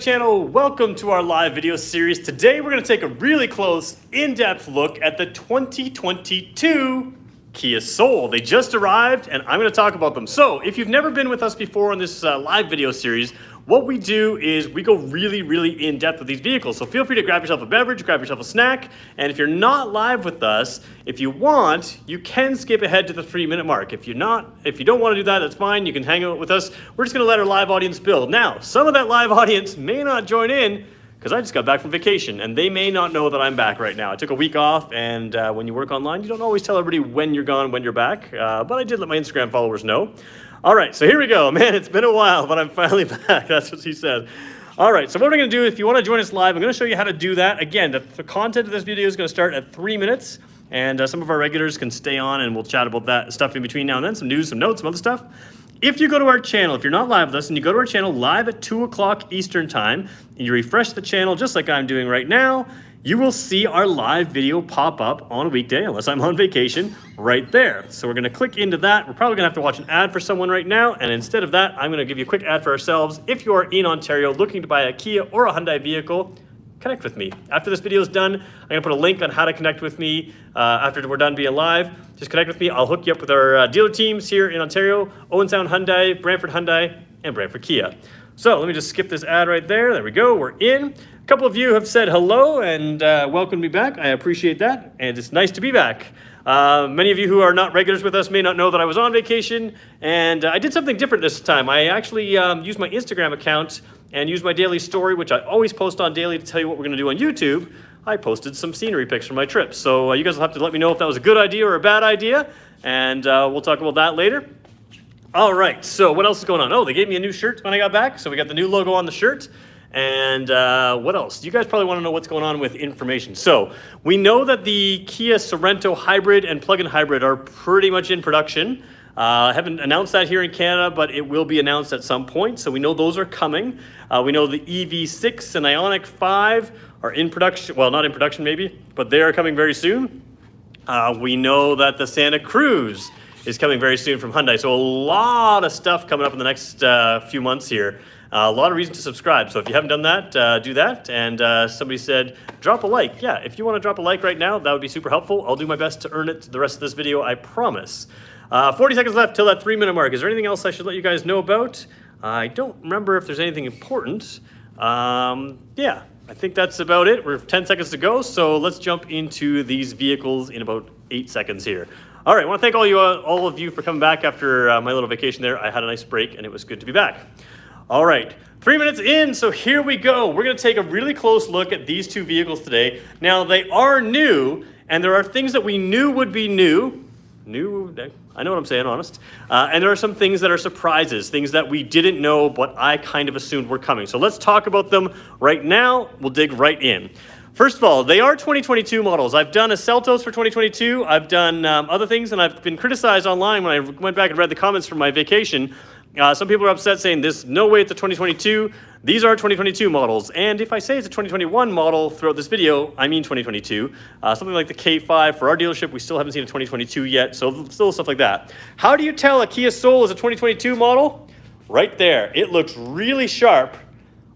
Channel, welcome to our live video series. Today we're going to take a really close, in-depth look at the 2022 Kia Soul. They just arrived and I'm going to talk about them. So if you've never been with us before on this live video series, what we do is we go really in-depth with these vehicles. So feel free to grab yourself a beverage, grab yourself a snack, and if you're not live with us, if you want, you can skip ahead to the 3-minute mark. If you don't want to do that, that's fine. You can hang out with us. We're just going to let our live audience build. Now, some of that live audience may not join in because I just got back from vacation, and they may not know that I'm back right now. I took a week off, and when you work online, you don't always tell everybody when you're gone, when you're back, but I did let my Instagram followers know. All right, so here we go. Man, it's been a while, but I'm finally back. That's what she said. All right, so what we're going to do, if you want to join us live, I'm going to show you how to do that. Again, the content of this video is going to start at 3 minutes, and some of our regulars can stay on, and we'll chat about that stuff in between now and then, some news, some notes, some other stuff. If you go to our channel, if you're not live with us, and you go to our channel live at 2 o'clock Eastern Time, and you refresh the channel just like I'm doing right now, you will see our live video pop up on a weekday, unless I'm on vacation, right there. So we're going to click into that. We're probably going to have to watch an ad for someone right now, and instead of that, I'm going to give you a quick ad for ourselves. If you are in Ontario looking to buy a Kia or a Hyundai vehicle, connect with me. After this video is done, I'm going to put a link on how to connect with me after we're done being live. Just connect with me. I'll hook you up with our dealer teams here in Ontario, Owen Sound Hyundai, Brantford Hyundai, and Brantford Kia. So let me just skip this ad right there. There we go. We're in. A couple of you have said hello and welcomed me back. I appreciate that, and it's nice to be back. Many of you who are not regulars with us may not know that I was on vacation, and I did something different this time. I actually used my Instagram account and used my daily story, which I always post on daily to tell you what we're going to do on YouTube. I posted some scenery pics from my trip. So you guys will have to let me know if that was a good idea or a bad idea, and we'll talk about that later. All right, so what else is going on? Oh, they gave me a new shirt when I got back, so we got the new logo on the shirt. And what else? You guys probably want to know what's going on with information. So we know that the Kia Sorento Hybrid and plug-in hybrid are pretty much in production. I haven't announced that here in Canada, but it will be announced at some point. So we know those are coming. We know the EV6 and Ioniq 5 are in production. Well, not in production maybe, but they are coming very soon. We know that the Santa Cruz is coming very soon from Hyundai. So a lot of stuff coming up in the next few months here. A lot of reasons to subscribe. So if you haven't done that, do that. And somebody said, drop a like. Yeah, if you want to drop a like right now, that would be super helpful. I'll do my best to earn it the rest of this video, I promise. 40 seconds left till that 3-minute mark. Is there anything else I should let you guys know about? I don't remember if there's anything important. Yeah, I think that's about it. We're 10 seconds to go. So let's jump into these vehicles in about 8 seconds here. All right, I want to thank all of you for coming back after my little vacation there. I had a nice break and it was good to be back. All right, 3 minutes in, so here we go. We're going to take a really close look at these two vehicles today. Now, they are new, and there are things that we knew would be new. I know what I'm saying, honest. And there are some things that are surprises, things that we didn't know, but I kind of assumed were coming. So let's talk about them right now. We'll dig right in. First of all, they are 2022 models. I've done a Seltos for 2022. I've done other things, and I've been criticized online when I went back and read the comments from my vacation. Some people are upset saying there's no way it's a 2022. These are 2022 models. And if I say it's a 2021 model throughout this video, I mean 2022. Something like the K5 for our dealership, we still haven't seen a 2022 yet, so still stuff like that. How do you tell a Kia Soul is a 2022 model? Right there. It looks really sharp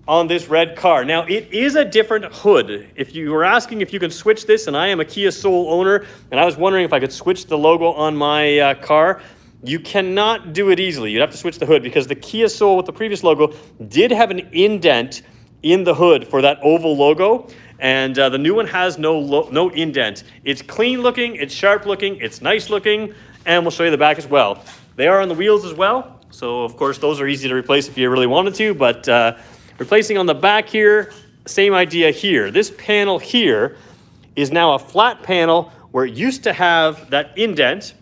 on this red car. Now, it is a different hood. If you were asking if you can switch this, and I am a Kia Soul owner, and I was wondering if I could switch the logo on my car, you cannot do it easily. You'd have to switch the hood because the Kia Soul with the previous logo did have an indent in the hood for that oval logo, and the new one has no indent. It's clean looking, it's sharp looking, it's nice looking, and we'll show you the back as well. They are on the wheels as well, so of course those are easy to replace if you really wanted to, but replacing on the back here, same idea here. This panel here is now a flat panel where it used to have that indent.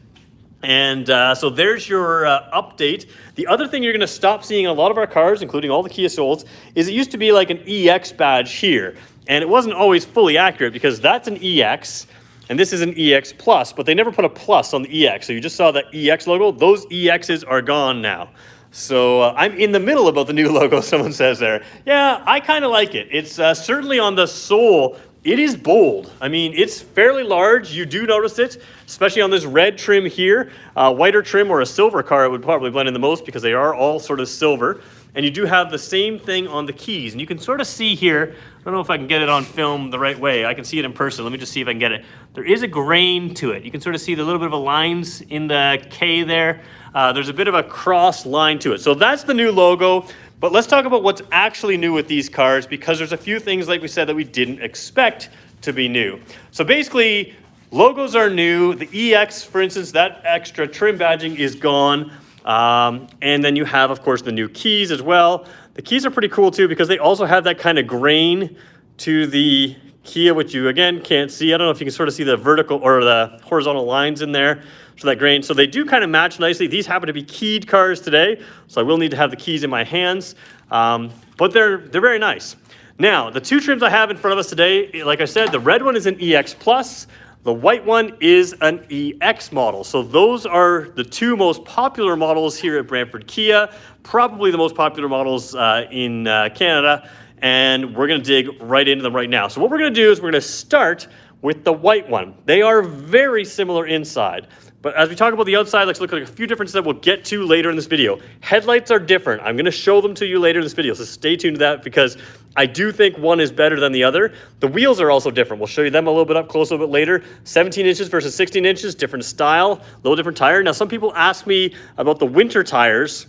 And so there's your update. The other thing you're going to stop seeing in a lot of our cars, including all the Kia Souls, is it used to be like an EX badge here. And it wasn't always fully accurate because that's an EX and this is an EX Plus, but they never put a plus on the EX. So you just saw that EX logo. Those EXs are gone now. So I'm in the middle about the new logo, someone says there. Yeah, I kind of like it. It's certainly on the Soul. It is bold. I mean, it's fairly large. You do notice it, especially on this red trim here. Whiter trim or a silver car, it would probably blend in the most because they are all sort of silver. and you do have the same thing on the keys. And you can sort of see here, I don't know if I can get it on film the right way. I can see it in person. Let me just see if I can get it. There is a grain to it. You can sort of see the little bit of a lines in the K there. There's a bit of a cross line to it. So that's the new logo. But let's talk about what's actually new with these cars, because there's a few things, like we said, that we didn't expect to be new. So basically, logos are new. The EX, for instance, that extra trim badging is gone. And then you have, of course, the new keys as well. The keys are pretty cool too, because they also have that kind of grain to the Kia, which you again can't see. I don't know if you can sort of see the vertical or the horizontal lines in there. So that grain. So they do kind of match nicely. These happen to be keyed cars today, so I will need to have the keys in my hands. But they're very nice. Now, the two trims I have in front of us today, like I said, the red one is an EX Plus. The white one is an EX model. So those are the two most popular models here at Brantford Kia, probably the most popular models in Canada, and we're gonna dig right into them right now. So what we're gonna do is we're gonna start with the white one. They are very similar inside, but as we talk about the outside, let's look at a few differences that we'll get to later in this video. Headlights are different. I'm gonna show them to you later in this video, so stay tuned to that, because I do think one is better than the other. The wheels are also different. We'll show you them a little bit up close a little bit later. 17 inches versus 16 inches, different style, a little different tire. Now, some people ask me about the winter tires.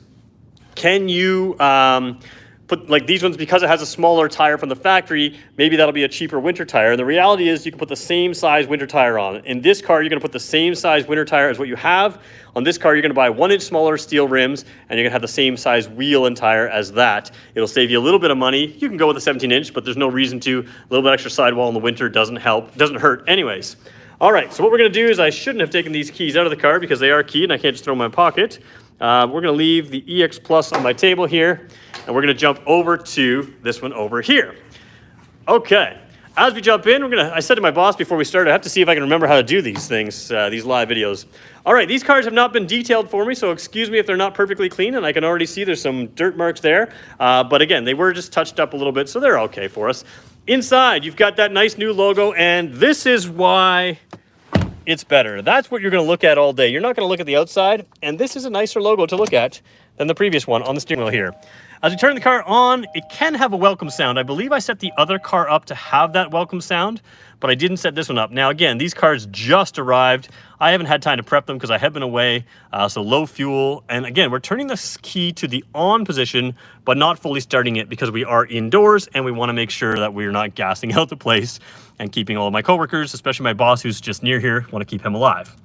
Can you put, like these ones, because it has a smaller tire from the factory, maybe that'll be a cheaper winter tire. And the reality is you can put the same size winter tire on. In this car, you're gonna put the same size winter tire as what you have. On this car, you're gonna buy 1 inch smaller steel rims, and you're gonna have the same size wheel and tire as that. It'll save you a little bit of money. You can go with a 17 inch, but there's no reason to. A little bit extra sidewall in the winter doesn't hurt anyways. All right, so what we're gonna do is, I shouldn't have taken these keys out of the car because they are keyed and I can't just throw them in my pocket. We're gonna leave the EX Plus on my table here, and we're gonna jump over to this one over here. Okay, as we jump in, I said to my boss before we started, I have to see if I can remember how to do these things, these live videos. All right, these cars have not been detailed for me, so excuse me if they're not perfectly clean, and I can already see there's some dirt marks there. But again, they were just touched up a little bit, so they're okay for us. Inside, you've got that nice new logo, and this is why it's better. That's what you're gonna look at all day. You're not gonna look at the outside, and this is a nicer logo to look at than the previous one on the steering wheel here. As we turn the car on, it can have a welcome sound. I believe I set the other car up to have that welcome sound, but I didn't set this one up. Now again, these cars just arrived. I haven't had time to prep them because I have been away, so low fuel. And again, we're turning this key to the on position, but not fully starting it because we are indoors and we want to make sure that we're not gassing out the place and keeping all of my coworkers, especially my boss who's just near here, want to keep him alive.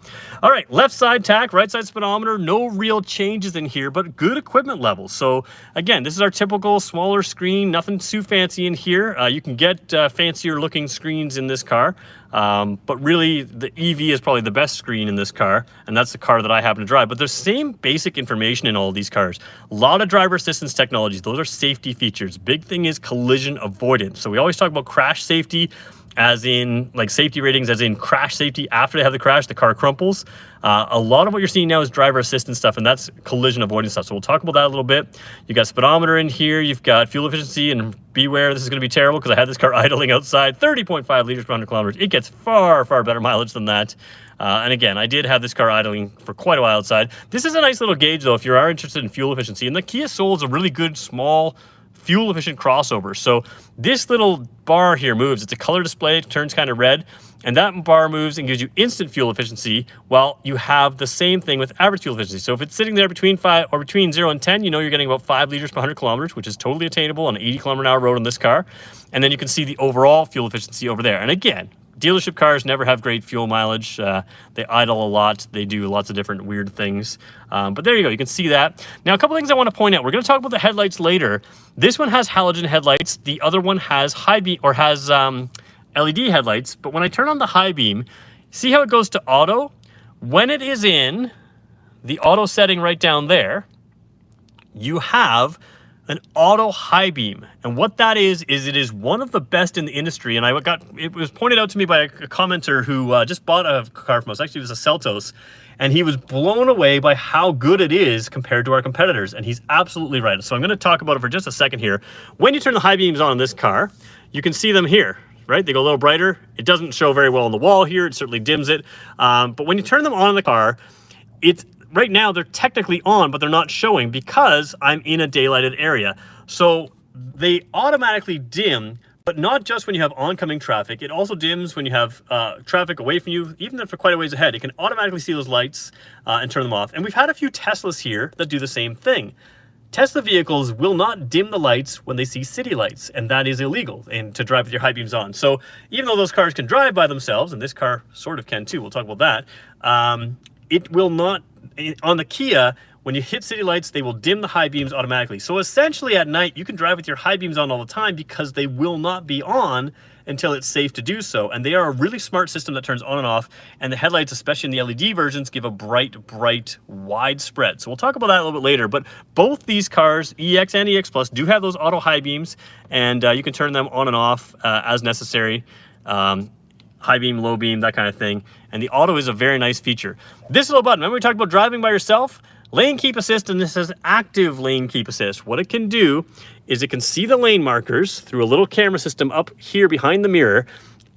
All right, left side tach, right side speedometer, no real changes in here, but good equipment levels. So again, this is our typical smaller screen, nothing too fancy in here. You can get fancier looking screens in this car, but really the EV is probably the best screen in this car, and that's the car that I happen to drive. But there's same basic information in all of these cars. A lot of driver assistance technologies, those are safety features. Big thing is collision avoidance. So we always talk about crash safety, as in like safety ratings, as in crash safety. After they have the crash, the car crumples. A lot of what you're seeing now is driver assistance stuff, and that's collision avoidance stuff. So we'll talk about that a little bit. You've got speedometer in here. You've got fuel efficiency, and beware, this is going to be terrible because I had this car idling outside, 30.5 liters per 100 kilometers. It gets far, far better mileage than that. And again, I did have this car idling for quite a while outside. This is a nice little gauge, though, if you are interested in fuel efficiency. And the Kia Soul is a really good, small, fuel-efficient crossover. So this little bar here moves. It's a color display. It turns kind of red. And that bar moves and gives you instant fuel efficiency, while you have the same thing with average fuel efficiency. So if it's sitting there between 0 and 10, you know you're getting about 5 liters per 100 kilometers, which is totally attainable on an 80 kilometer an hour road on this car. And then you can see the overall fuel efficiency over there. And again, dealership cars never have great fuel mileage. They idle a lot. They do lots of different weird things. But there you go. You can see that. Now, a couple things I want to point out. We're going to talk about the headlights later. This one has halogen headlights. The other one has high beam, or has LED headlights. But when I turn on the high beam, see how it goes to auto? When it is in the auto setting right down there, you have an auto high beam. And what that is it is one of the best in the industry. And it was pointed out to me by a commenter who just bought a car from us. Actually, it was a Seltos. And he was blown away by how good it is compared to our competitors. And he's absolutely right. So I'm going to talk about it for just a second here. When you turn the high beams on in this car, you can see them here, right? They go a little brighter. It doesn't show very well on the wall here. It certainly dims it. But when you turn them on in the car, it's right now they're technically on, but they're not showing because I'm in a daylighted area. So they automatically dim, but not just when you have oncoming traffic. It also dims when you have traffic away from you, even if they're quite a ways ahead. It can automatically see those lights and turn them off. And we've had a few Teslas here that do the same thing. Tesla vehicles will not dim the lights when they see city lights, and that is illegal, and to drive with your high beams on. So even though those cars can drive by themselves, and this car sort of can too, we'll talk about that, it will not, on the Kia, when you hit city lights, they will dim the high beams automatically. So essentially at night, you can drive with your high beams on all the time because they will not be on until it's safe to do so. And they are a really smart system that turns on and off. And the headlights, especially in the LED versions, give a bright, wide spread. So we'll talk about that a little bit later. But both these cars, EX and EX Plus, do have those auto high beams. And you can turn them on and off as necessary. High beam, low beam, that kind of thing. And the auto is a very nice feature. This little button, remember we talked about driving by yourself? Lane keep assist, and this says active lane keep assist. What it can do is it can see the lane markers through a little camera system up here behind the mirror.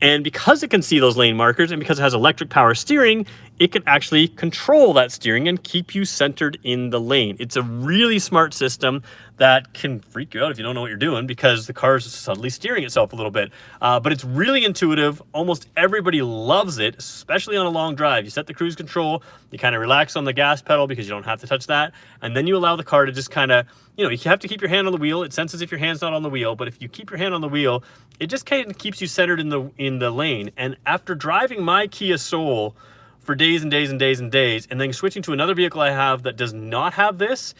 And because it can see those lane markers and because it has electric power steering, it can actually control that steering and keep you centered in the lane. It's a really smart system that can freak you out if you don't know what you're doing because the car is suddenly steering itself a little bit. But it's really intuitive. Almost everybody loves it, especially on a long drive. You set the cruise control, you kind of relax on the gas pedal because you don't have to touch that. And then you allow the car to just kind of, you have to keep your hand on the wheel. It senses if your hand's not on the wheel, but if you keep your hand on the wheel, it just kind of keeps you centered in the lane. And after driving my Kia Soul for days and days and days and days, and then switching to another vehicle I have that does not have this,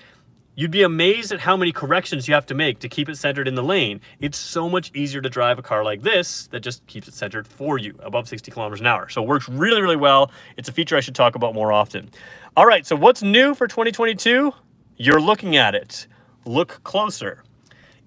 you'd be amazed at how many corrections you have to make to keep it centered in the lane. It's so much easier to drive a car like this that just keeps it centered for you above 60 kilometers an hour. So it works really, really well. It's a feature I should talk about more often. All right, so what's new for 2022? You're looking at it. Look closer.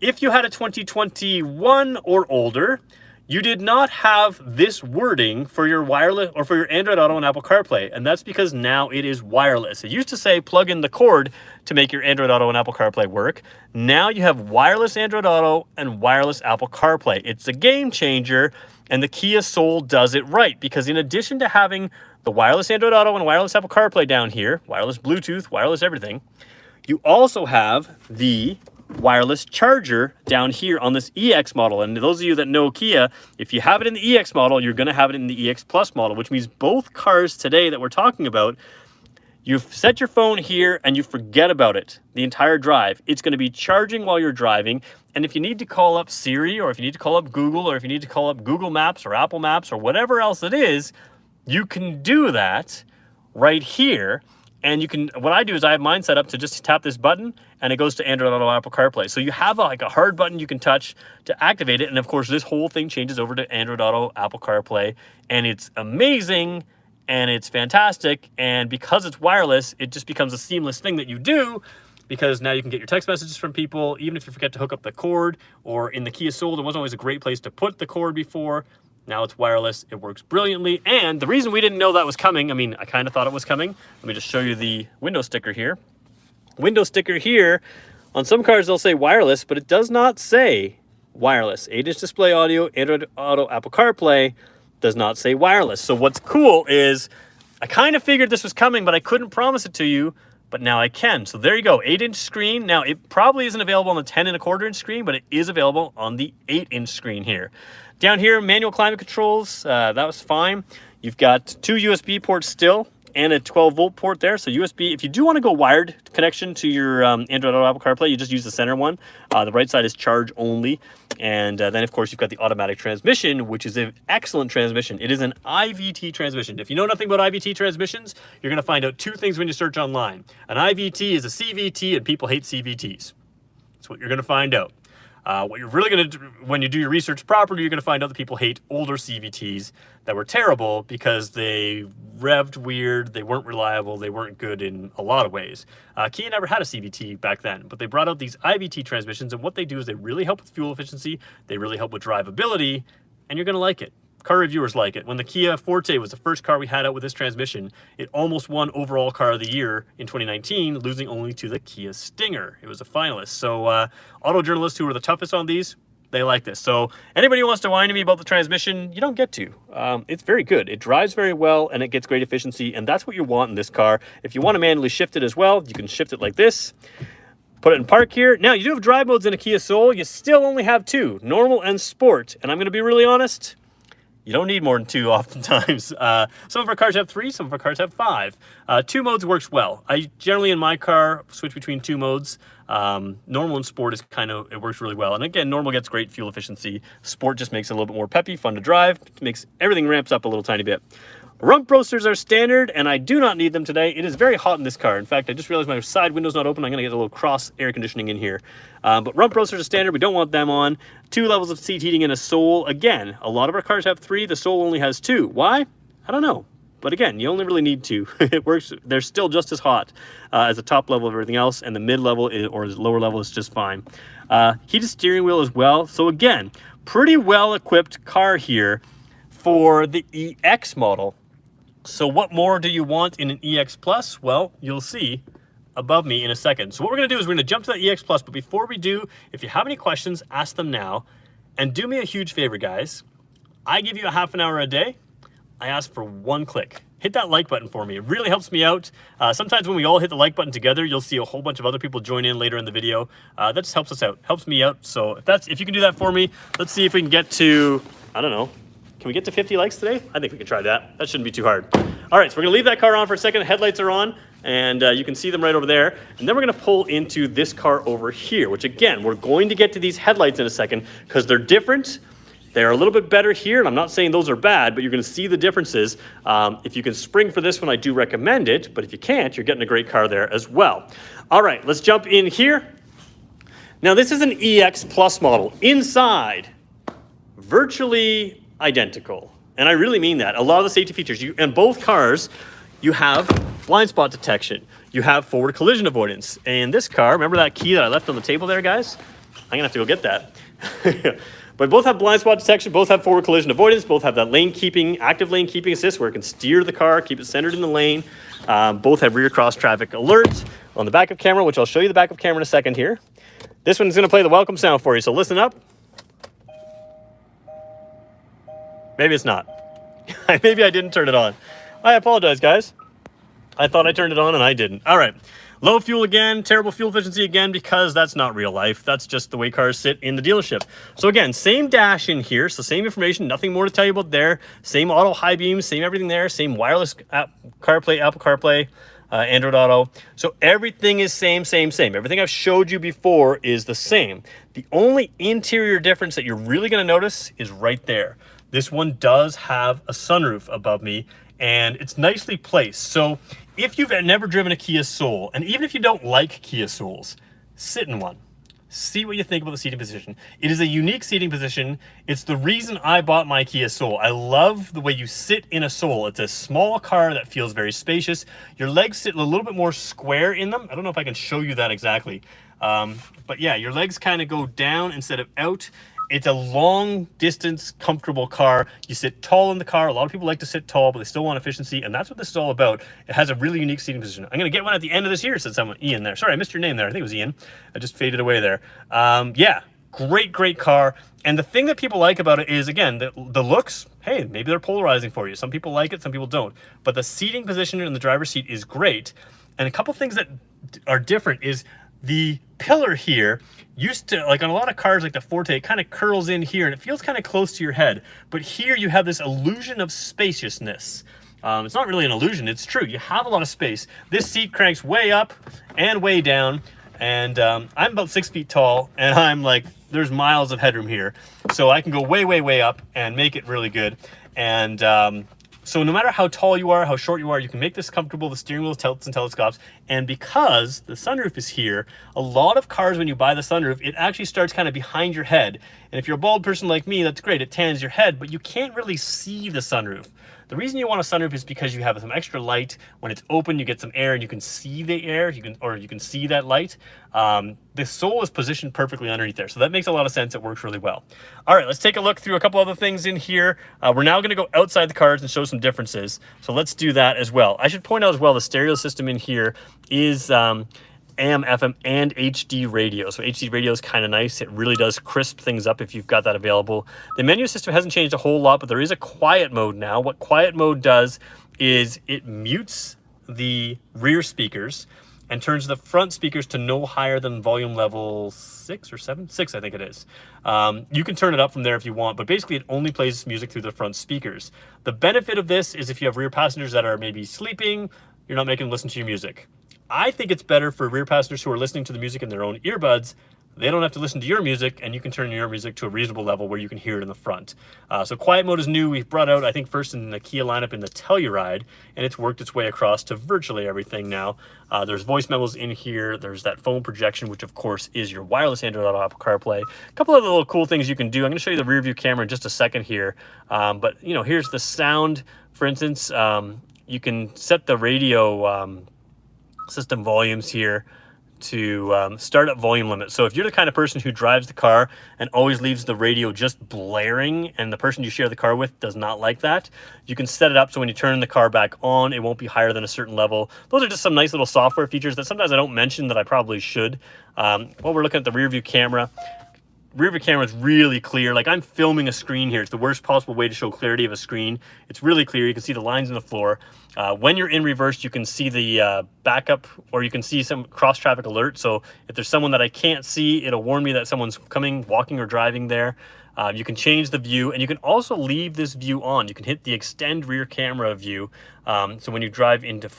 If you had a 2021 or older, you did not have this wording for your wireless or for your Android Auto and Apple CarPlay, and that's because now it is wireless. It used to say plug in the cord to make your Android Auto and Apple CarPlay work. Now you have wireless Android Auto and wireless Apple CarPlay. It's a game changer, and the Kia Soul does it right because in addition to having the wireless Android Auto and wireless Apple CarPlay down here, wireless Bluetooth, wireless everything, you also have the wireless charger down here on this EX model. And those of you that know Kia, if you have it in the EX model, you're going to have it in the EX Plus model, which means both cars today that we're talking about, you set your phone here and you forget about it the entire drive. It's going to be charging while you're driving. And if you need to call up Siri, or if you need to call up Google, or if you need to call up Google Maps or Apple Maps or whatever else it is, you can do that right here. And you can, what I do is I have mine set up to just tap this button and it goes to Android Auto, Apple CarPlay. So you have like a hard button you can touch to activate it. And of course, this whole thing changes over to Android Auto, Apple CarPlay. And it's amazing and it's fantastic. And because it's wireless, it just becomes a seamless thing that you do because now you can get your text messages from people, even if you forget to hook up the cord. Or in the Kia Soul, there wasn't always a great place to put the cord before. Now it's wireless, it works brilliantly, and the reason we didn't know that was coming, I mean, I kind of thought it was coming. Let me just show you the window sticker here. Window sticker here, on some cars they'll say wireless, but it does not say wireless. 8-inch display audio, Android Auto, Apple CarPlay, does not say wireless. So what's cool is, I kind of figured this was coming, but I couldn't promise it to you, but now I can. So there you go, 8-inch screen. Now it probably isn't available on the 10.25-inch screen, but it is available on the 8-inch screen here. Down here, manual climate controls, that was fine. You've got 2 USB ports still and a 12-volt port there. So USB, if you do want to go wired connection to your Android Auto, Apple CarPlay, you just use the center one. The right side is charge only. And then, of course, you've got the automatic transmission, which is an excellent transmission. It is an IVT transmission. If you know nothing about IVT transmissions, you're going to find out 2 things when you search online. An IVT is a CVT, and people hate CVTs. That's what you're going to find out. What you're really going to do when you do your research properly, you're going to find out that people hate older CVTs that were terrible because they revved weird, they weren't reliable, they weren't good in a lot of ways. Kia never had a CVT back then, but they brought out these IVT transmissions, and what they do is they really help with fuel efficiency, they really help with drivability, and you're going to like it. Car reviewers like it. When the Kia Forte was the first car we had out with this transmission, it almost won overall car of the year in 2019, losing only to the Kia Stinger. It was a finalist. So auto journalists who were the toughest on these they like this. So anybody who wants to whine to me about the transmission, you don't get to. It's very good. It drives very well and it gets great efficiency, and that's what you want in this car. If you want to manually shift it as well, you can shift it like this. Put it in park here. Now, you do have drive modes in a Kia Soul. You still only have two, normal and sport. And I'm going to be really honest, you don't need more than two oftentimes. Some of our cars have three, some of our cars have five. Two modes works well. I generally, in my car, switch between two modes. Normal and sport is it works really well. And again, normal gets great fuel efficiency. Sport just makes it a little bit more peppy, fun to drive. Makes everything ramps up a little tiny bit. Rump roasters are standard, and I do not need them today. It is very hot in this car. In fact, I just realized my side window's not open. I'm going to get a little cross air conditioning in here. But rump roasters are standard. We don't want them on. 2 levels of seat heating in a Soul. Again, a lot of our cars have 3. The Soul only has 2. Why? I don't know. But again, you only really need 2. It works. They're still just as hot as the top level of everything else, and the mid level or the lower level is just fine. Heated steering wheel as well. So again, pretty well equipped car here for the EX model. So what more do you want in an EX Plus? Well, you'll see above me in a second. So what we're going to do is we're going to jump to that EX Plus. But before we do, if you have any questions, ask them now. And do me a huge favor, guys. I give you a half an hour a day. I ask for 1 click. Hit that like button for me. It really helps me out. Sometimes when we all hit the like button together, you'll see a whole bunch of other people join in later in the video. That just helps us out, helps me out. So if you can do that for me, let's see if we can get to, I don't know, can we get to 50 likes today? I think we can try that. That shouldn't be too hard. All right, so we're gonna leave that car on for a second. Headlights are on, and you can see them right over there. And then we're gonna pull into this car over here, which again, we're going to get to these headlights in a second because they're different. They're a little bit better here, and I'm not saying those are bad, but you're gonna see the differences. If you can spring for this one, I do recommend it, but if you can't, you're getting a great car there as well. All right, let's jump in here. Now, this is an EX Plus model. Inside, virtually identical. And I really mean that. A lot of the safety features, in both cars, you have blind spot detection. You have forward collision avoidance. And this car, remember that key that I left on the table there, guys? I'm gonna have to go get that. But both have blind spot detection, both have forward collision avoidance, both have that lane keeping, active lane keeping assist where it can steer the car, keep it centered in the lane. Both have rear cross traffic alert on the backup camera, which I'll show you the backup camera in a second here. This one's gonna play the welcome sound for you, so listen up. Maybe it's not. Maybe I didn't turn it on. I apologize, guys. I thought I turned it on and I didn't. All right. Low fuel again, terrible fuel efficiency again, because that's not real life. That's just the way cars sit in the dealership. So again, same dash in here. So same information, nothing more to tell you about there. Same auto high beams, same everything there. Same wireless CarPlay, Apple CarPlay, Android Auto. So everything is same. Everything I've showed you before is the same. The only interior difference that you're really going to notice is right there. This one does have a sunroof above me, and it's nicely placed. So if you've never driven a Kia Soul, and even if you don't like Kia Souls, sit in one. See what you think about the seating position. It is a unique seating position. It's the reason I bought my Kia Soul. I love the way you sit in a Soul. It's a small car that feels very spacious. Your legs sit a little bit more square in them. I don't know if I can show you that exactly. But yeah, your legs kind of go down instead of out. It's a long distance, comfortable car. You sit tall in the car. A lot of people like to sit tall, but they still want efficiency, and that's what this is all about. It has a really unique seating position. I'm going to get one at the end of this year, said someone, Ian there. Sorry, I missed your name there. I think it was Ian. I just faded away there. Yeah, great car. And the thing that people like about it is, again, the looks, hey, maybe they're polarizing for you. Some people like it, some people don't. But the seating position in the driver's seat is great. And a couple things that are different is the pillar here used to, like on a lot of cars like the Forte, it kind of curls in here and it feels kind of close to your head. But here you have this illusion of spaciousness. It's not really an illusion, it's true. You have a lot of space. This seat cranks way up and way down. And I'm about 6 feet tall, and I'm like, there's miles of headroom here. So I can go way up and make it really good. And so no matter how tall you are, how short you are, you can make this comfortable. The steering wheel tilts and telescopes. And because the sunroof is here, a lot of cars, when you buy the sunroof, it actually starts kind of behind your head. And if you're a bald person like me, that's great. It tans your head, but you can't really see the sunroof. The reason you want a sunroof is because you have some extra light. When it's open, you get some air and you can see the air, you can see that light. The Soul is positioned perfectly underneath there. So that makes a lot of sense. It works really well. All right, let's take a look through a couple other things in here. We're now gonna go outside the cars and show some differences. So let's do that as well. I should point out as well, the stereo system in here is AM, FM, and HD radio. So HD radio is kind of nice. It really does crisp things up if you've got that available. The menu system hasn't changed a whole lot, but there is a quiet mode now. What quiet mode does is it mutes the rear speakers and turns the front speakers to no higher than volume level 6 or 7? 6, I think it is. You can turn it up from there if you want, but basically it only plays music through the front speakers. The benefit of this is if you have rear passengers that are maybe sleeping, you're not making them listen to your music. I think it's better for rear passengers who are listening to the music in their own earbuds. They don't have to listen to your music, and you can turn your music to a reasonable level where you can hear it in the front. So quiet mode is new. We've brought out, I think, first in the Kia lineup in the Telluride, and it's worked its way across to virtually everything now. There's voice memos in here. There's that phone projection, which of course is your wireless Android Auto, Apple CarPlay. A couple of little cool things you can do. I'm going to show you the rear view camera in just a second here. But you know, here's the sound. For instance, you can set the radio system volumes here to start up volume limit. So if you're the kind of person who drives the car and always leaves the radio just blaring, and the person you share the car with does not like that, you can set it up so when you turn the car back on, it won't be higher than a certain level. Those are just some nice little software features that sometimes I don't mention that I probably should. While we're looking at the rear view camera, rear view camera is really clear. Like, I'm filming a screen here. It's the worst possible way to show clarity of a screen. It's really clear. You can see the lines in the floor. When you're in reverse, you can see the backup, or you can see some cross traffic alert. So if there's someone that I can't see, it'll warn me that someone's coming, walking, or driving there. You can change the view, and you can also leave this view on. You can hit the extend rear camera view. So when you drive into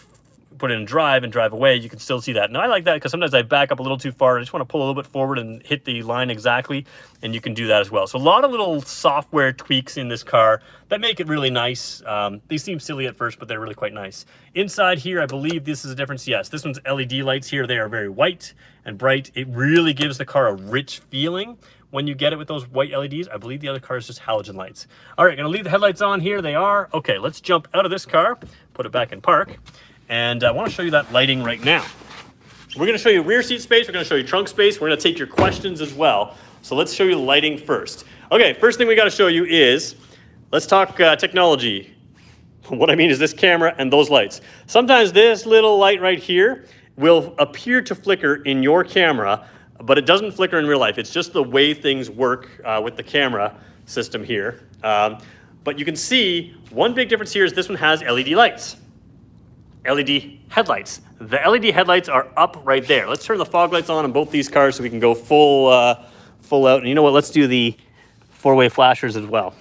put it in drive and drive away, you can still see that. Now I like that because sometimes I back up a little too far. I just want to pull a little bit forward and hit the line exactly, and you can do that as well. So a lot of little software tweaks in this car that make it really nice. These seem silly at first, but they're really quite nice. Inside here, I believe this is a difference. Yes, this one's LED lights here. They are very white and bright. It really gives the car a rich feeling when you get it with those white LEDs. I believe the other car is just halogen lights. All right, gonna leave the headlights on here. They are. Okay, let's jump out of this car, put it back in park. And I want to show you that lighting right now. We're going to show you rear seat space. We're going to show you trunk space. We're going to take your questions as well. So let's show you the lighting first. Okay, first thing we got to show you is, let's talk technology. What I mean is this camera and those lights. Sometimes this little light right here will appear to flicker in your camera, but it doesn't flicker in real life. It's just the way things work with the camera system here. But you can see one big difference here is this one has LED lights. LED headlights. The LED headlights are up right there. Let's turn the fog lights on both these cars so we can go full out. And you know what? Let's do the four-way flashers as well.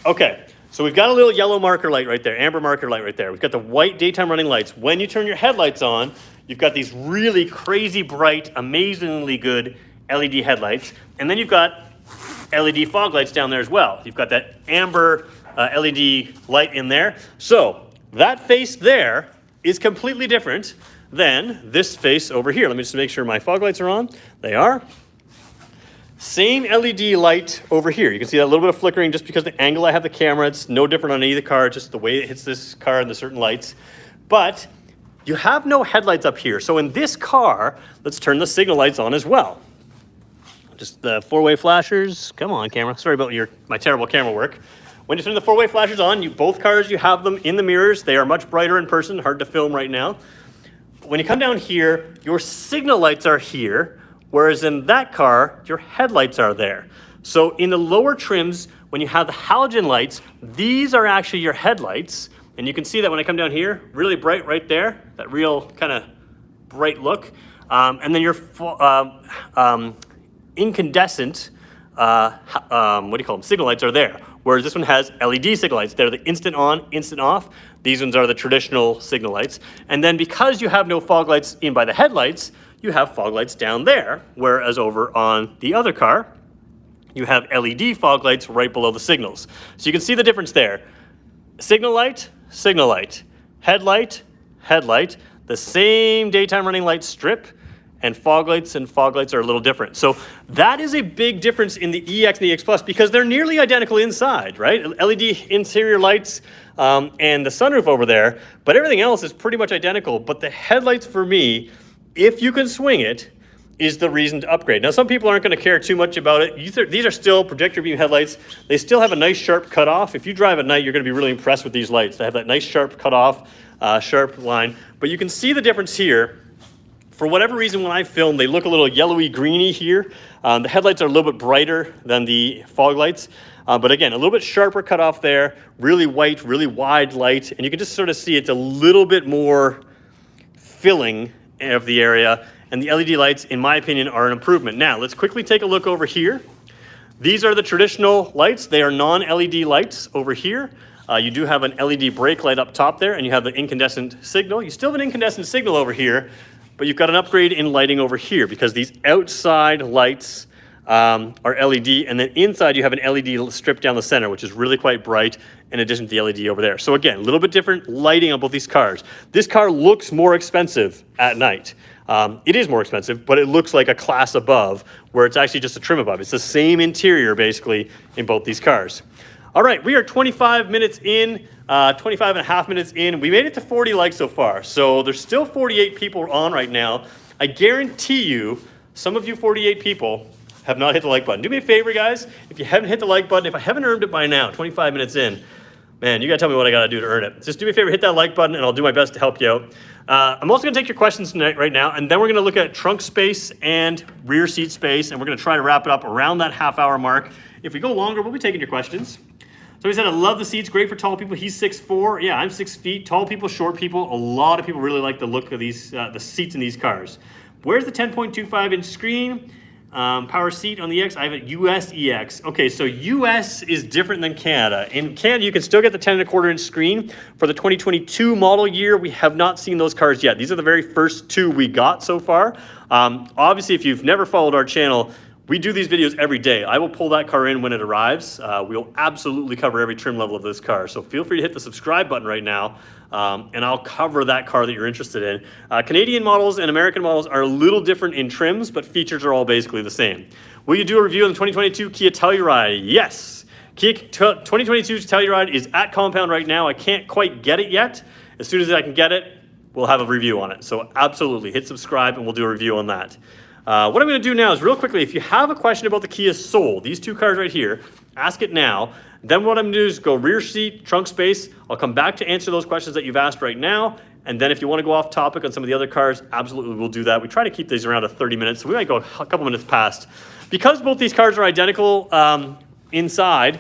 Okay, so we've got a little yellow marker light right there, amber marker light right there. We've got the white daytime running lights. When you turn your headlights on, you've got these really crazy bright, amazingly good LED headlights. And then you've got LED fog lights down there as well. You've got that amber LED light in there. So that face there is completely different than this face over here. Let me just make sure my fog lights are on. They are. Same LED light over here. You can see that little bit of flickering just because the angle I have the camera. It's no different on either car, just the way it hits this car and the certain lights. But you have no headlights up here. So in this car, let's turn the signal lights on as well. Just the four-way flashers. Come on, camera. Sorry about my terrible camera work. When you turn the four-way flashers on, both cars, you have them in the mirrors. They are much brighter in person, hard to film right now. When you come down here, your signal lights are here, whereas in that car, your headlights are there. So in the lower trims, when you have the halogen lights, these are actually your headlights. And you can see that when I come down here, really bright right there, that real kind of bright look. And then your incandescent, what do you call them, signal lights are there. Whereas this one has LED signal lights. They're the instant on, instant off. These ones are the traditional signal lights. And then because you have no fog lights in by the headlights, you have fog lights down there. Whereas over on the other car, you have LED fog lights right below the signals. So you can see the difference there. Signal light, headlight, headlight, the same daytime running light strip, and fog lights are a little different. So that is a big difference in the EX and the EX Plus because they're nearly identical inside, right? LED interior lights and the sunroof over there, but everything else is pretty much identical. But the headlights for me, if you can swing it, is the reason to upgrade. Now, some people aren't going to care too much about it. These are still projector beam headlights. They still have a nice sharp cutoff. If you drive at night, you're going to be really impressed with these lights. They have that nice sharp cutoff, sharp line. But you can see the difference here For whatever reason, when I film, they look a little yellowy greeny here. The headlights are a little bit brighter than the fog lights. But again, a little bit sharper cutoff there, really white, really wide light. And you can just sort of see it's a little bit more filling of the area. And the LED lights, in my opinion, are an improvement. Now, let's quickly take a look over here. These are the traditional lights. They are non-LED lights over here. You do have an LED brake light up top there, and you have the incandescent signal. You still have an incandescent signal over here, but you've got an upgrade in lighting over here because these outside lights are LED, and then inside you have an LED strip down the center, which is really quite bright, in addition to the LED over there. So again, a little bit different lighting on both these cars. This car looks more expensive at night. It is more expensive, but it looks like a class above, where it's actually just a trim above. It's the same interior, basically, in both these cars. All right, we are 25 minutes in, 25 and a half minutes in. We made it to 40 likes so far, so there's still 48 people on right now. I guarantee you, some of you 48 people have not hit the like button. Do me a favor, guys. If you haven't hit the like button, if I haven't earned it by now, 25 minutes in, man, you gotta tell me what I gotta do to earn it. Just do me a favor, hit that like button, and I'll do my best to help you out. I'm also gonna take your questions tonight, right now, and then we're gonna look at trunk space and rear seat space, and we're gonna try to wrap it up around that half-hour mark. If we go longer, we'll be taking your questions. So he said, I love the seats, great for tall people. He's 6'4". Yeah, I'm 6 feet. Tall people, short people. A lot of people really like the look of these, the seats in these cars. Where's the 10.25-inch screen? Power seat on the EX. I have a US EX. Okay, so US is different than Canada. In Canada, you can still get the 10.25-inch screen. For the 2022 model year, we have not seen those cars yet. These are the very first two we got so far. Obviously, if you've never followed our channel, we do these videos every day. I will pull that car in when it arrives. We'll absolutely cover every trim level of this car. So feel free to hit the subscribe button right now, and I'll cover that car that you're interested in. Canadian models and American models are a little different in trims, but features are all basically the same. Will you do a review on the 2022 Kia Telluride? Yes. Kia 2022 Telluride is at compound right now. I can't quite get it yet. As soon as I can get it, we'll have a review on it. So absolutely, hit subscribe and we'll do a review on that. What I'm going to do now is real quickly, if you have a question about the Kia Soul, these two cars right here, ask it now. Then what I'm going to do is go rear seat, trunk space. I'll come back to answer those questions that you've asked right now. And then if you want to go off topic on some of the other cars, absolutely we'll do that. We try to keep these around 30 minutes, so we might go a couple minutes past. Because both these cars are identical inside,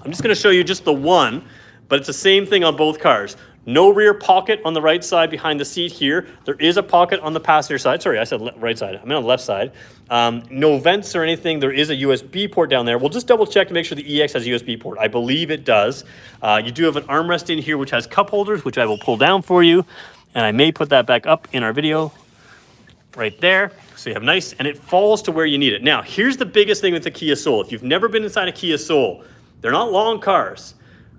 I'm just going to show you just the one, but it's the same thing on both cars. No rear pocket on the right side behind the seat here. There is a pocket on the passenger side. Sorry, I said right side. I meant on the left side. No vents or anything. There is a USB port down there. We'll just double check to make sure the EX has a USB port. I believe it does. You do have an armrest in here which has cup holders, which I will pull down for you. And I may put that back up in our video right there. So you have nice, and it falls to where you need it. Now, here's the biggest thing with the Kia Soul. If you've never been inside a Kia Soul, they're not long cars,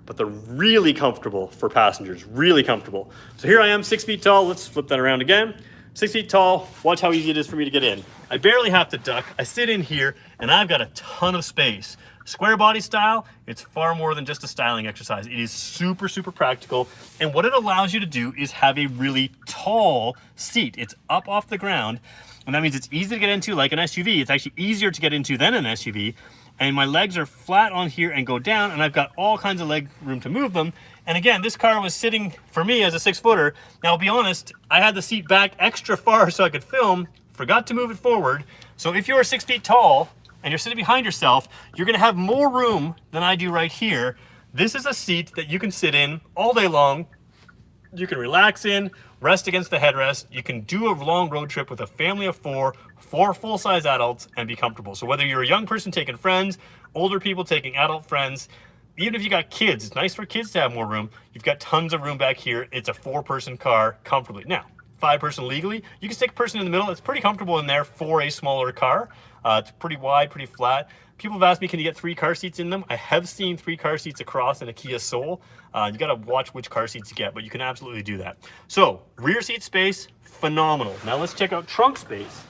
but they're really comfortable for passengers, really comfortable. So here I am, 6 feet tall. Let's flip that around again. 6 feet tall, watch how easy it is for me to get in. I barely have to duck. I sit in here and I've got a ton of space. Square body style, it's far more than just a styling exercise. It is super, super practical. And what it allows you to do is have a really tall seat. It's up off the ground, and that means it's easy to get into like an SUV. It's actually easier to get into than an SUV. And my legs are flat on here and go down, and I've got all kinds of leg room to move them. And again, this car was sitting, for me, as a 6-footer. Now, I'll be honest, I had the seat back extra far so I could film, forgot to move it forward. So if you're 6 feet tall and you're sitting behind yourself, you're gonna have more room than I do right here. This is a seat that you can sit in all day long. You can relax in, rest against the headrest. You can do a long road trip with a family of four full-size adults, and be comfortable. So whether you're a young person taking friends, older people taking adult friends, even if you got kids, it's nice for kids to have more room. You've got tons of room back here. It's a 4-person car comfortably. Now, 5-person legally, you can stick a person in the middle. It's pretty comfortable in there for a smaller car. It's pretty wide, pretty flat. People have asked me, can you get 3 car seats in them? I have seen 3 car seats across in a Kia Soul. You gotta watch which car seats you get, but you can absolutely do that. So, rear seat space, phenomenal. Now let's check out trunk space.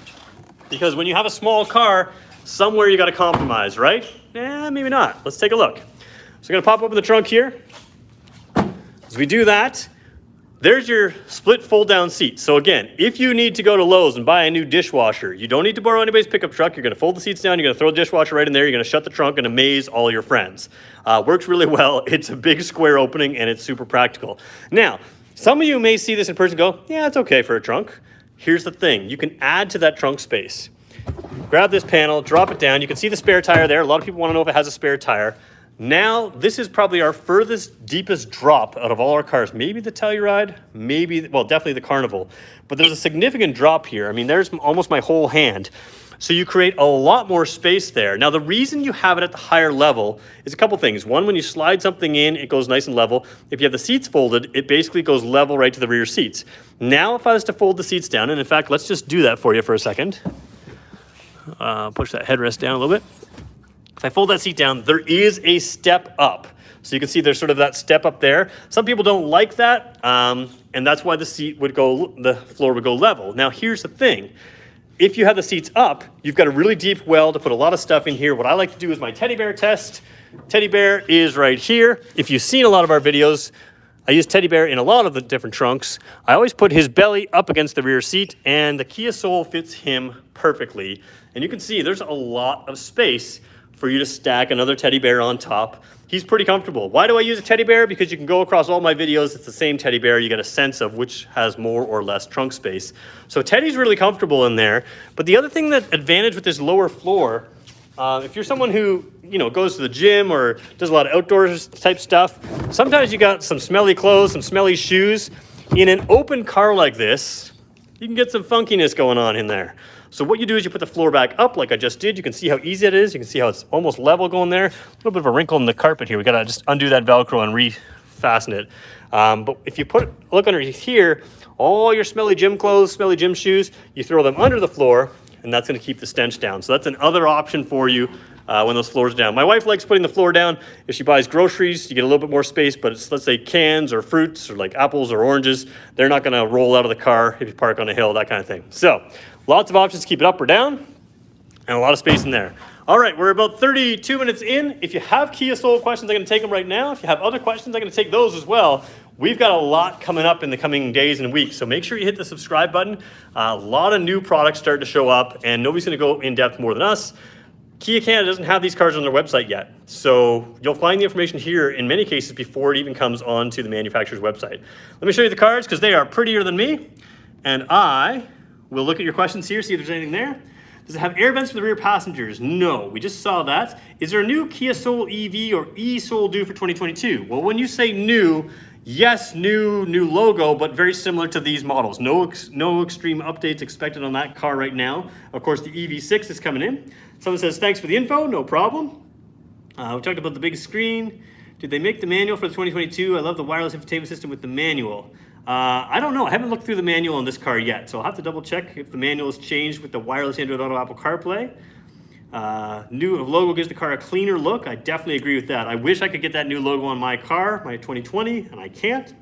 Because when you have a small car, somewhere you gotta compromise, right? Maybe not. Let's take a look. So I'm gonna pop open the trunk here. As we do that, there's your split fold down seat. So again, if you need to go to Lowe's and buy a new dishwasher, you don't need to borrow anybody's pickup truck. You're gonna fold the seats down, you're gonna throw the dishwasher right in there, you're gonna shut the trunk and amaze all your friends. Works really well. It's a big square opening and it's super practical. Now, some of you may see this in person and go, yeah, it's okay for a trunk. here's the thing. You can add to that trunk space. Grab this panel, drop it down. You can see the spare tire there. A lot of people want to know if it has a spare tire. Now, this is probably our furthest, deepest drop out of all our cars. Maybe the Telluride, maybe, well, definitely the Carnival. But there's a significant drop here. I mean, there's almost my whole hand. So you create a lot more space there. Now, the reason you have it at the higher level is a couple things. One, when you slide something in, it goes nice and level. If you have the seats folded, it basically goes level right to the rear seats. Now, if I was to fold the seats down, and in fact, let's just do that for you for a second. Push that headrest down a little bit. If I fold that seat down, there is a step up. So you can see there's sort of that step up there. Some people don't like that, and that's why the floor would go level. Now, here's the thing. If you have the seats up, you've got a really deep well to put a lot of stuff in here. What I like to do is my teddy bear test. Teddy bear is right here. If you've seen a lot of our videos, I use teddy bear in a lot of the different trunks. I always put his belly up against the rear seat, and the Kia Soul fits him perfectly. And you can see there's a lot of space for you to stack another teddy bear on top. He's pretty comfortable. Why do I use a teddy bear? Because you can go across all my videos, it's the same teddy bear. You get a sense of which has more or less trunk space. So Teddy's really comfortable in there. But the other thing that advantage with this lower floor, if you're someone who goes to the gym or does a lot of outdoors type stuff, sometimes you got some smelly clothes, some smelly shoes. In an open car like this, you can get some funkiness going on in there. So what you do is you put the floor back up like I just did. You can see how easy it is. You can see how it's almost level going there. A little bit of a wrinkle in the carpet here. We gotta just undo that Velcro and refasten it. But if you look underneath here, all your smelly gym clothes, smelly gym shoes, you throw them under the floor, and that's gonna keep the stench down. So that's another option for you when those floors are down. My wife likes putting the floor down. If she buys groceries, you get a little bit more space, but it's, let's say, cans or fruits or like apples or oranges, they're not gonna roll out of the car if you park on a hill, that kind of thing. So lots of options to keep it up or down, and a lot of space in there. All right, we're about 32 minutes in. If you have Kia Soul questions, I'm gonna take them right now. If you have other questions, I'm gonna take those as well. We've got a lot coming up in the coming days and weeks, so make sure you hit the subscribe button. A lot of new products starting to show up, and nobody's gonna go in depth more than us. Kia Canada doesn't have these cars on their website yet, so you'll find the information here in many cases before it even comes onto the manufacturer's website. Let me show you the cars because they are prettier than me, and I will look at your questions here, see if there's anything there. Does it have air vents for the rear passengers? No, we just saw that. Is there a new Kia Soul EV or e-Soul due for 2022? Well, when you say new, yes, new logo, but very similar to these models. No extreme updates expected on that car right now. Of course, the EV6 is coming in. Someone says, thanks for the info, no problem. We talked about the big screen. Did they make the manual for the 2022? I love the wireless infotainment system with the manual. I don't know, I haven't looked through the manual on this car yet, so I'll have to double check if the manual has changed with the wireless Android Auto Apple CarPlay. New logo gives the car a cleaner look. I definitely agree with that. I wish I could get that new logo on my car, my 2020, and I can't.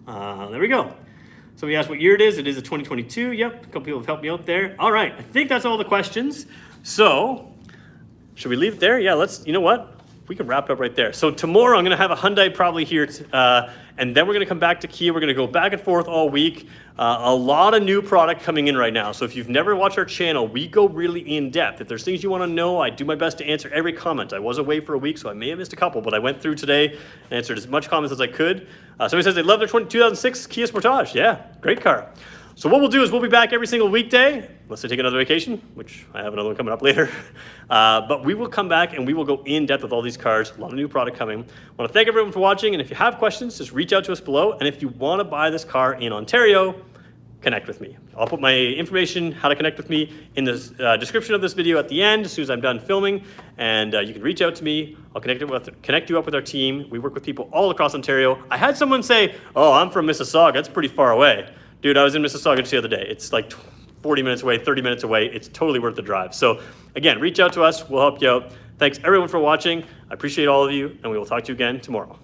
There we go. Somebody asked what year it is. It is a 2022. Yep, a couple people have helped me out there. All right, I think that's all the questions. So, should we leave it there? Yeah, you know what? We can wrap it up right there. So tomorrow I'm gonna have a Hyundai probably here, and then we're gonna come back to Kia. We're gonna go back and forth all week. A lot of new product coming in right now. So if you've never watched our channel, we go really in depth. If there's things you wanna know, I do my best to answer every comment. I was away for a week, so I may have missed a couple, but I went through today and answered as much comments as I could. Somebody says they love their 2006 Kia Sportage. Yeah, great car. So what we'll do is we'll be back every single weekday, unless I take another vacation, which I have another one coming up later. But we will come back and we will go in depth with all these cars. A lot of new product coming. I want to thank everyone for watching, and if you have questions, just reach out to us below. And if you want to buy this car in Ontario, connect with me. I'll put my information, how to connect with me, in the description of this video at the end as soon as I'm done filming. And you can reach out to me. I'll connect you up with our team. We work with people all across Ontario. I had someone say, oh, I'm from Mississauga. That's pretty far away. Dude, I was in Mississauga just the other day. It's like 40 minutes away, 30 minutes away. It's totally worth the drive. So again, reach out to us. We'll help you out. Thanks everyone for watching. I appreciate all of you, and we will talk to you again tomorrow.